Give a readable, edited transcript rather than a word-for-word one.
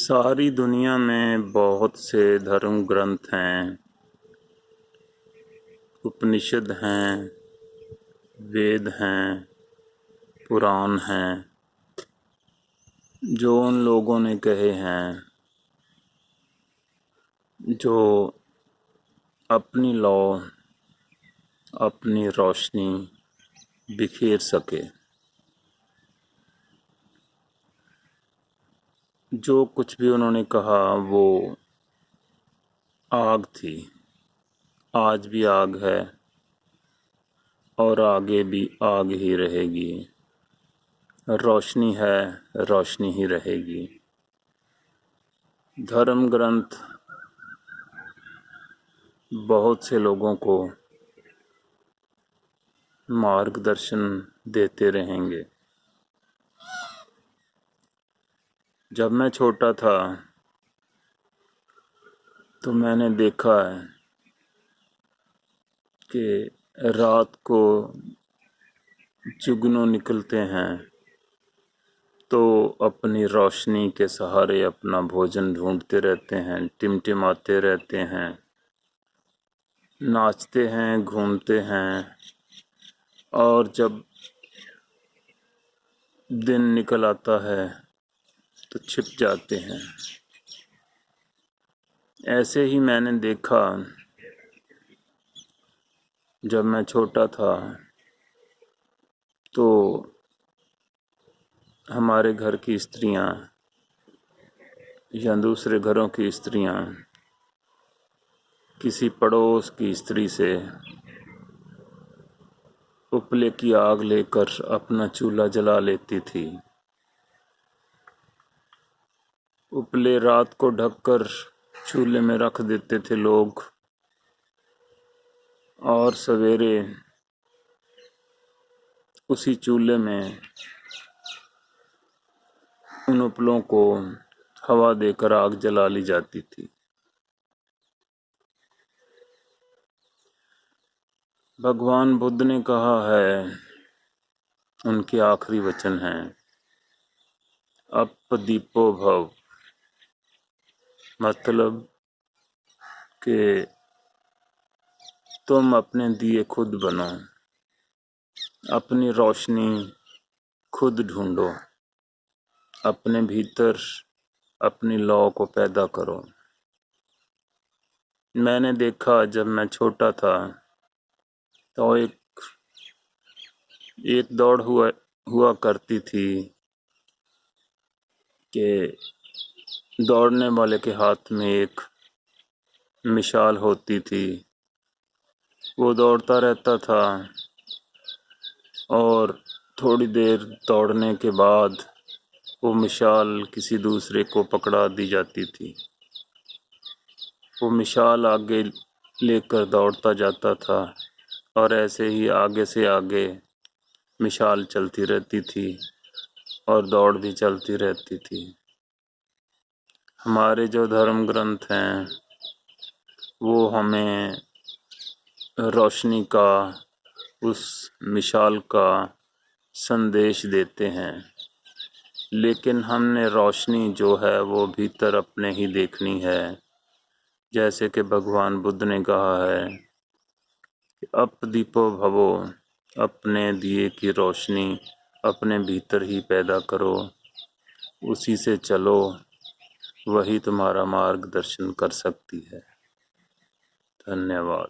सारी दुनिया में बहुत से धर्म ग्रंथ हैं, उपनिषद हैं, वेद हैं, पुराण हैं, जो उन लोगों ने कहे हैं जो अपनी लौ अपनी रोशनी बिखेर सके। जो कुछ भी उन्होंने कहा वो आग थी, आज भी आग है और आगे भी आग ही रहेगी। रोशनी है, रोशनी ही रहेगी। धर्म ग्रंथ बहुत से लोगों को मार्गदर्शन देते रहेंगे। जब मैं छोटा था तो मैंने देखा है कि रात को जुगनू निकलते हैं तो अपनी रोशनी के सहारे अपना भोजन ढूंढते रहते हैं, टिमटिमाते रहते हैं, नाचते हैं, घूमते हैं, और जब दिन निकल आता है तो छिप जाते हैं। ऐसे ही मैंने देखा जब मैं छोटा था तो हमारे घर की स्त्रियां या दूसरे घरों की स्त्रियां किसी पड़ोस की स्त्री से उपले की आग लेकर अपना चूल्हा जला लेती थी। उपले रात को ढककर चूल्हे में रख देते थे लोग, और सवेरे उसी चूल्हे में उन उपलों को हवा देकर आग जला ली जाती थी। भगवान बुद्ध ने कहा है, उनके आखिरी वचन हैं, अपदीपो भव, मतलब कि तुम अपने दिए खुद बनो, अपनी रोशनी खुद ढूंढो, अपने भीतर अपनी लौ को पैदा करो। मैंने देखा जब मैं छोटा था तो एक दौड़ हुआ करती थी कि दौड़ने वाले के हाथ में एक मिसाल होती थी। वो दौड़ता रहता था और थोड़ी देर दौड़ने के बाद वो मिसाल किसी दूसरे को पकड़ा दी जाती थी। वो मिसाल आगे लेकर दौड़ता जाता था और ऐसे ही आगे से आगे मिसाल चलती रहती थी और दौड़ भी चलती रहती थी। हमारे जो धर्म ग्रंथ हैं वो हमें रोशनी का, उस मिसाल का संदेश देते हैं, लेकिन हमने रोशनी जो है वो भीतर अपने ही देखनी है। जैसे कि भगवान बुद्ध ने कहा है कि अपदीपो भवो, अपने दिए की रोशनी अपने भीतर ही पैदा करो, उसी से चलो, वही तुम्हारा मार्गदर्शन कर सकती है। धन्यवाद।